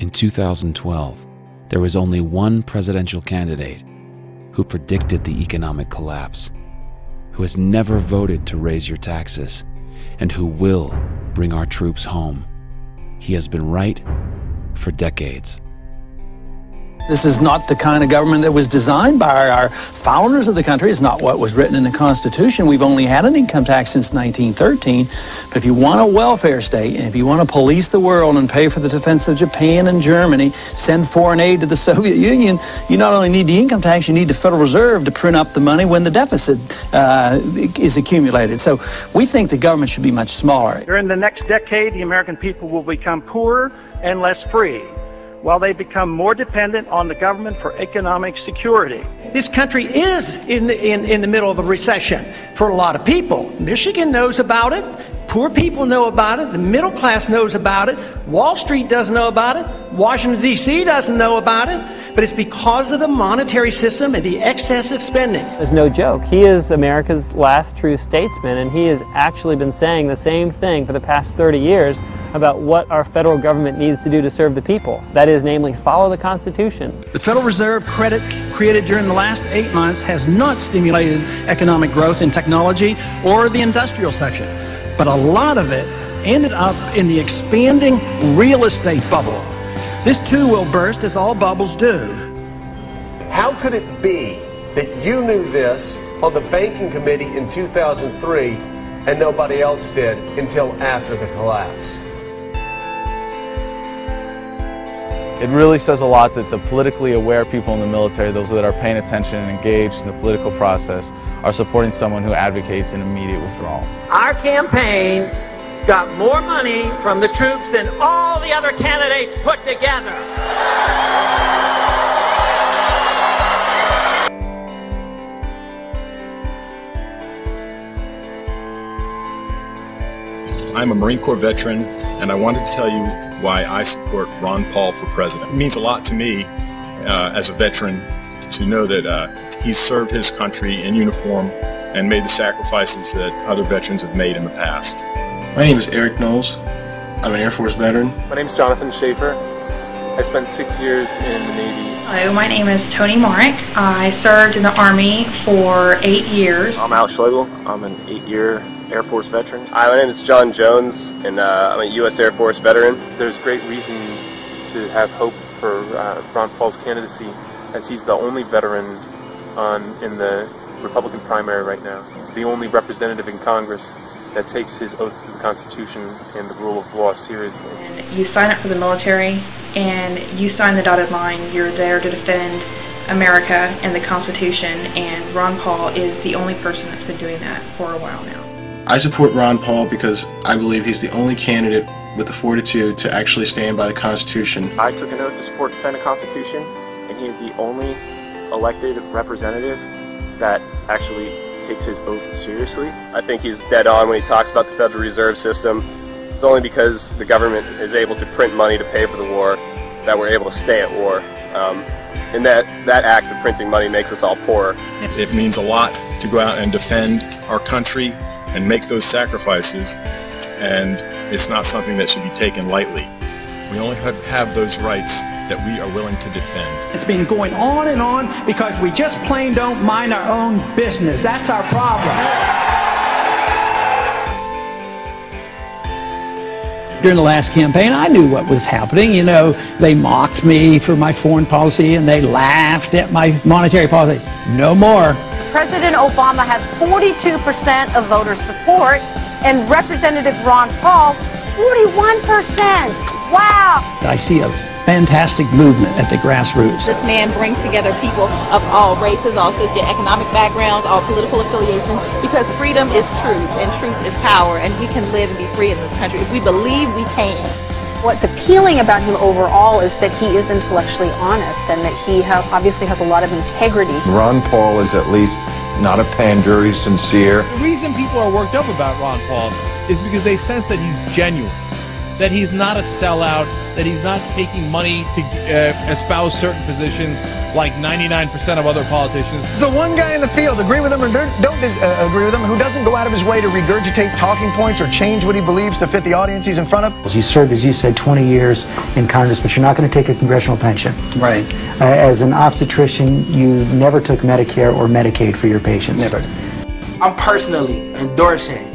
In 2012, there was only one presidential candidate who predicted the economic collapse, who has never voted to raise your taxes, and who will bring our troops home. He has been right for decades. This is not the kind of government that was designed by our founders of the country. It's not what was written in the Constitution. We've only had an income tax since 1913. But if you want a welfare state, and if you want to police the world and pay for the defense of Japan and Germany, send foreign aid to the Soviet Union, you not only need the income tax, you need the Federal Reserve to print up the money when the deficit is accumulated. So we think the government should be much smaller. During the next decade, the American people will become poorer and less free, while they become more dependent on the government for economic security. This country is in the middle of a recession for a lot of people. Michigan knows about it. Poor people know about it. The middle class knows about it. Wall Street doesn't know about it. Washington, D.C. doesn't know about it. But it's because of the monetary system and the excessive spending. It's no joke. He is America's last true statesman, and he has actually been saying the same thing for the past 30 years about what our federal government needs to do to serve the people. That is, namely, follow the Constitution. The Federal Reserve credit created during the last 8 months has not stimulated economic growth in technology or the industrial section. But a lot of it ended up in the expanding real estate bubble. This too will burst, as all bubbles do. How could it be that you knew this on the banking committee in 2003 and nobody else did until after the collapse? It really says a lot that the politically aware people in the military, those that are paying attention and engaged in the political process, are supporting someone who advocates an immediate withdrawal. Our campaign got more money from the troops than all the other candidates put together. I'm a Marine Corps veteran, and I wanted to tell you why I support Ron Paul for president. It means a lot to me as a veteran to know that he's served his country in uniform and made the sacrifices that other veterans have made in the past. My name is Eric Knowles. I'm an Air Force veteran. My name is Jonathan Schaefer. I spent 6 years in the Navy. Hello, my name is Tony Marek. I served in the Army for 8 years. I'm Al Schlegel. I'm an 8-year Air Force veteran. Hi, my name is John Jones, and I'm a U.S. Air Force veteran. There's great reason to have hope for Ron Paul's candidacy, as he's the only veteran in the Republican primary right now, the only representative in Congress that takes his oath to the Constitution and the rule of law seriously. You sign up for the military, and you sign the dotted line. You're there to defend America and the Constitution, and Ron Paul is the only person that's been doing that for a while now. I support Ron Paul because I believe he's the only candidate with the fortitude to actually stand by the Constitution. I took an oath to support defend the Constitution, and he is the only elected representative that actually takes his oath seriously. I think he's dead on when he talks about the Federal Reserve System. It's only because the government is able to print money to pay for the war that we're able to stay at war. And that act of printing money makes us all poorer. It means a lot to go out and defend our country and make those sacrifices, and it's not something that should be taken lightly. We only have those rights that we are willing to defend. It's been going on and on because we just plain don't mind our own business. That's our problem. During the last campaign, I knew what was happening. You know, they mocked me for my foreign policy and they laughed at my monetary policy. No more. President Obama has 42% of voter support, and Representative Ron Paul, 41%. Wow! I see a fantastic movement at the grassroots. This man brings together people of all races, all socioeconomic backgrounds, all political affiliations, because freedom is truth, and truth is power, and we can live and be free in this country if we believe we can. What's appealing about him overall is that he is intellectually honest and that he obviously has a lot of integrity. Ron Paul is at least not a pander, he's sincere. The reason people are worked up about Ron Paul is because they sense that he's genuine. that he's not a sellout, that he's not taking money to espouse certain positions like 99% of other politicians. The one guy in the field, agree with him or don't agree with him, who doesn't go out of his way to regurgitate talking points or change what he believes to fit the audience he's in front of. You served, as you said, 20 years in Congress, but you're not going to take a congressional pension. Right. As an obstetrician, you never took Medicare or Medicaid for your patients. Never. I'm personally endorsing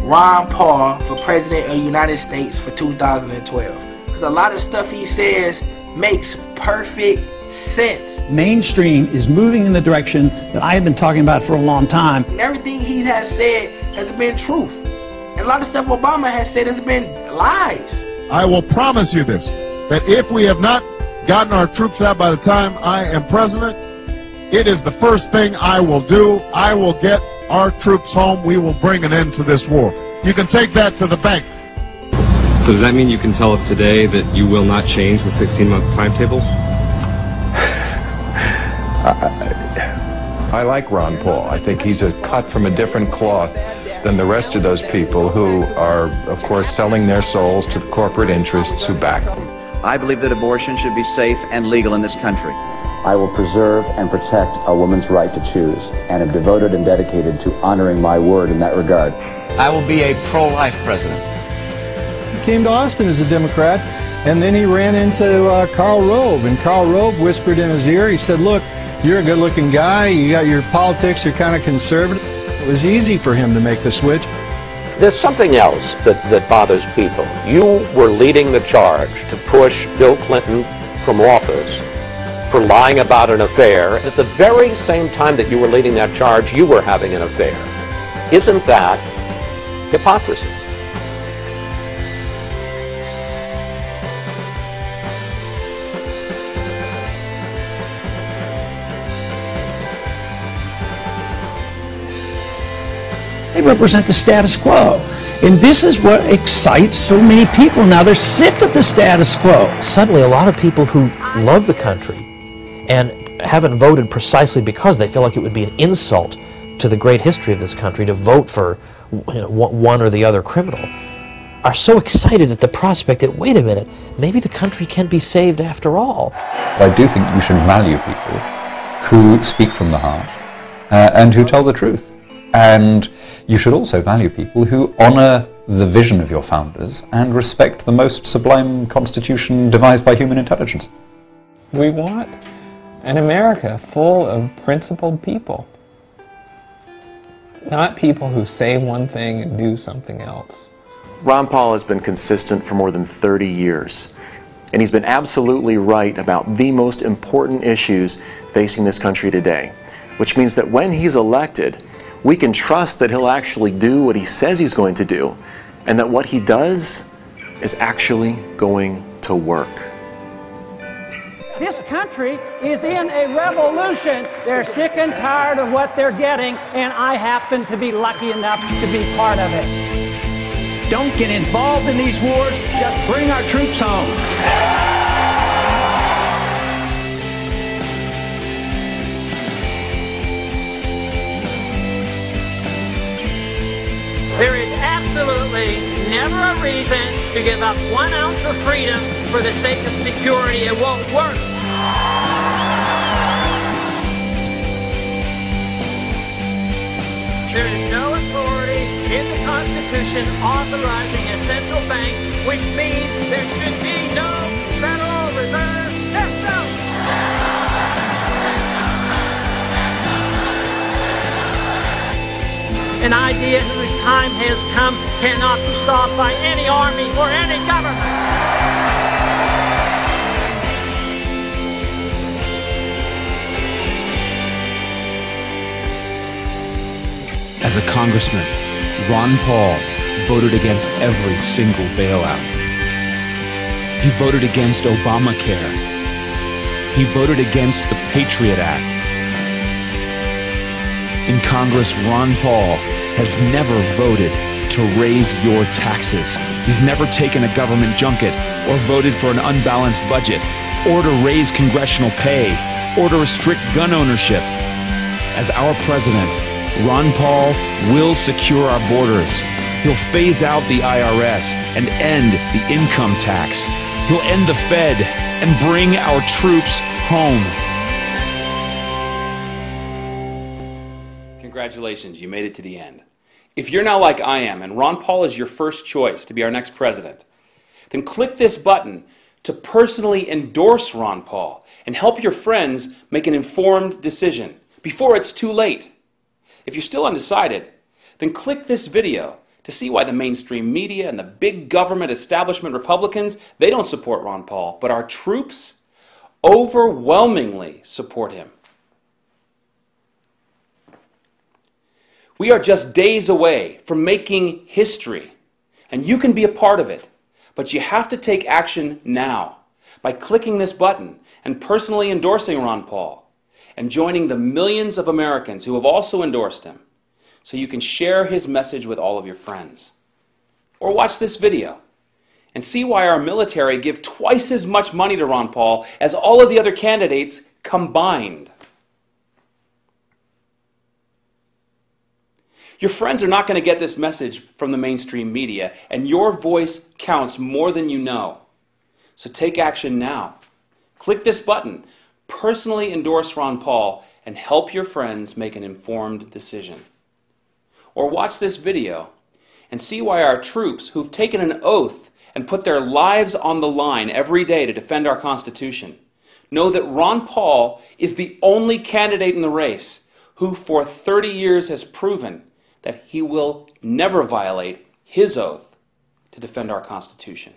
Ron Paul for President of the United States for 2012. Because a lot of stuff he says makes perfect sense. Mainstream is moving in the direction that I have been talking about for a long time. And everything he has said has been truth. And a lot of stuff Obama has said has been lies. I will promise you this, that if we have not gotten our troops out by the time I am president, it is the first thing I will do. I will get our troops home. We will bring an end to this war. You can take that to the bank. So does that mean you can tell us today that you will not change the 16-month timetable? I like Ron Paul. I think he's a cut from a different cloth than the rest of those people who are, of course, selling their souls to the corporate interests who back them. I believe that abortion should be safe and legal in this country. I will preserve and protect a woman's right to choose, and am devoted and dedicated to honoring my word in that regard. I will be a pro-life president. He came to Austin as a Democrat, and then he ran into Karl Rove, and Karl Rove whispered in his ear, he said, look, you're a good-looking guy, you got your politics, you're kind of conservative. It was easy for him to make the switch. There's something else that bothers people. You were leading the charge to push Bill Clinton from office for lying about an affair. At the very same time that you were leading that charge, you were having an affair. Isn't that hypocrisy? They represent the status quo. And this is what excites so many people now. They're sick of the status quo. Suddenly, a lot of people who love the country and haven't voted precisely because they feel like it would be an insult to the great history of this country to vote for one or the other criminal, are so excited at the prospect that, wait a minute, maybe the country can be saved after all. I do think you should value people who speak from the heart and who tell the truth. And you should also value people who honour the vision of your founders and respect the most sublime constitution devised by human intelligence. We want an America full of principled people, not people who say one thing and do something else. Ron Paul has been consistent for more than 30 years, and he's been absolutely right about the most important issues facing this country today, which means that when he's elected, we can trust that he'll actually do what he says he's going to do, and that what he does is actually going to work. This country is in a revolution. They're sick and tired of what they're getting, and I happen to be lucky enough to be part of it. Don't get involved in these wars, just bring our troops home. There is absolutely never a reason to give up 1 ounce of freedom for the sake of security. It won't work. There is no authority in the Constitution authorizing a central bank, which means there should be no Federal Reserve System. An idea whose time has come cannot be stopped by any army or any government. As a congressman, Ron Paul voted against every single bailout. He voted against Obamacare. He voted against the Patriot Act. In Congress, Ron Paul has never voted to raise your taxes. He's never taken a government junket or voted for an unbalanced budget or to raise congressional pay or to restrict gun ownership. As our president, Ron Paul will secure our borders. He'll phase out the IRS and end the income tax. He'll end the Fed and bring our troops home. Congratulations, you made it to the end. If you're now like I am and Ron Paul is your first choice to be our next president, then click this button to personally endorse Ron Paul and help your friends make an informed decision before it's too late. If you're still undecided, then click this video to see why the mainstream media and the big government establishment Republicans, they don't support Ron Paul, but our troops overwhelmingly support him. We are just days away from making history, and you can be a part of it. But you have to take action now by clicking this button and personally endorsing Ron Paul and joining the millions of Americans who have also endorsed him so you can share his message with all of your friends. Or watch this video and see why our military give twice as much money to Ron Paul as all of the other candidates combined. Your friends are not going to get this message from the mainstream media, and your voice counts more than you know. So take action now. Click this button, personally endorse Ron Paul, and help your friends make an informed decision. Or watch this video and see why our troops, who've taken an oath and put their lives on the line every day to defend our Constitution, know that Ron Paul is the only candidate in the race who for 30 years has proven that he will never violate his oath to defend our Constitution.